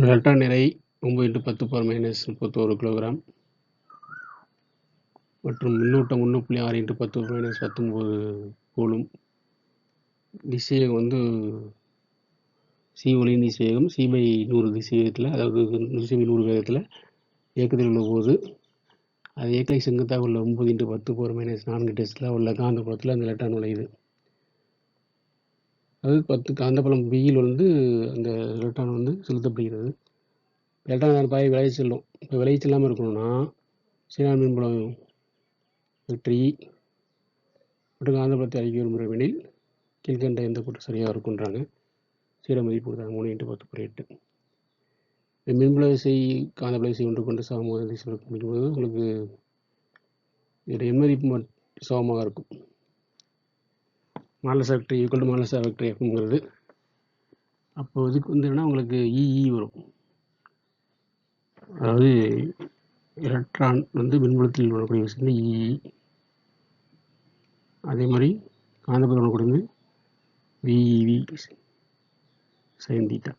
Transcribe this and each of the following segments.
ஒரு எலக்ட்ரான் நிறை 9 × 10⁻³ கிலோகிராம் மற்றும் மின்னூட்டம் 1.6 × 10⁻19 கூலும். திசைவேகம் வந்து c ஒளியின் திசைவேகம் c/100 திசைவேகத்தில், அதாவது திசைவேகம் 100 வேகத்தில் இயக்கத்தில் உள்ள போது அது இயக்கலை செங்குத்தாக உள்ள 9 × 10⁻⁴ டெஸ்லா உள்ள காந்தப்புலத்தில் அந்த எலக்ட்ரான் நுழையுது. அது 10 காந்தப்புலம் பியில் வந்து அந்த எலக்ட்ரான் வந்து செலுத்தப்படுகிறது. எலக்ட்ரான் பாய் விலகி செல்லும். இப்போ விலகி செல்லாமல் இருக்கணும்னா சீரான மின்புலம் வெற்றி மற்றும் காந்தப்புலத்தை அறிக்கை விரும்புகிறவெனில் கீழ்கண்ட எந்த கூட்டம் சரியாக இருக்குன்றாங்க. சீர மதிப்பு கொடுத்தாங்க 3 × 10⁻8. மின்புல விசை காந்தப்புல விசை ஒன்று கொண்டு சமமாக திசை முடிக்கும்போது உங்களுக்கு இதோட எண்மதிப்பு சமமாக இருக்கும். Modulus vector equal to modulus vector எஃப்ங்கிறது. அப்போ இதுக்கு வந்து என்னன்னா உங்களுக்கு இஇ வரும். அதாவது எலக்ட்ரான் வந்து மின்புலத்தில் வரக்கூடிய விஷயம் இஇ. அதே மாதிரி காந்தப்புலம் கொடுத்து விஇவி sin θ.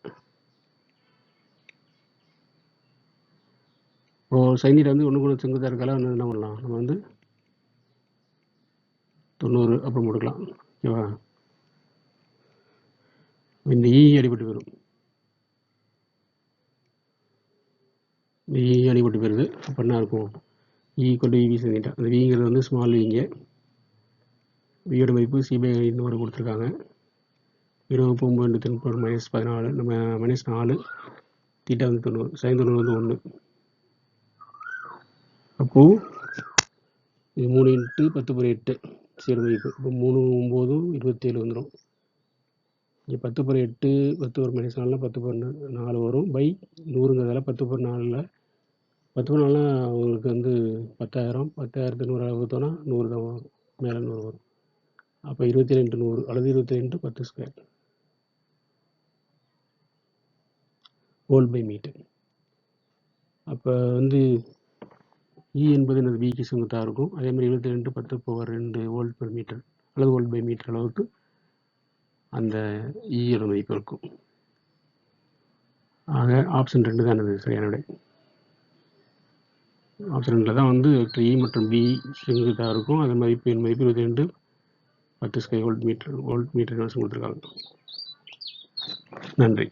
இப்போ sin θ வந்து 1 கூட செங்குத்தாக இருக்கால என்ன பண்ணலாம், நம்ம வந்து 90 அப்புறம் போட்டுக்கலாம். ஓகேவா? இந்த இ அடிபட்டு போயிடும். இ அடிபட்டு போயிருது. அப்போ என்ன இருக்கும், ஈக்குவல் டு இவி sin θ. அந்த விங்கிறது வந்து ஸ்மால் விங்க. வியோட மதிப்பு c/100 கொடுத்துருக்காங்க. 29 × 10⁻14 நம்ம -4 தீட்டா வந்து 90, sin 90 வந்து 1. அப்போது இது 3 × 10⁻8 சீர மதிப்பு. இப்போ 3 9 27 வந்துடும். இங்கே 10⁻8 10⁻4 10⁻4 வரும் பை 100ங்கிறதால 10⁻4 10⁻4 உங்களுக்கு வந்து 10,000 10,100 வகுத்தோன்னா 100 தான் வரும், மேலே 100 வரும். அப்போ 27 × 100 அல்லது 27 × 10² வோல்ட்/மீட்டர். அப்போ வந்து இ என்பது எனது பிக்கு செங்குத்தாக இருக்கும். அதே மாதிரி 27 × 10⁻2 வோல்ட்/மீட்டர் அல்லது வோல்ட்/மீட்டர் அளவுக்கு அந்த ஈயோட மதிப்பு இருக்கும். ஆக ஆப்ஷன் 2 தான் எனது சரியான விடை. ஆப்ஷன் 2ல் தான் வந்து வெக்டர் இ மற்றும் பி செங்குத்தாக இருக்கும். அதன் மதிப்பு என் மதிப்பு 22 10² வோல்ட்/மீட்டர் கொடுத்துருக்காங்க. நன்றி.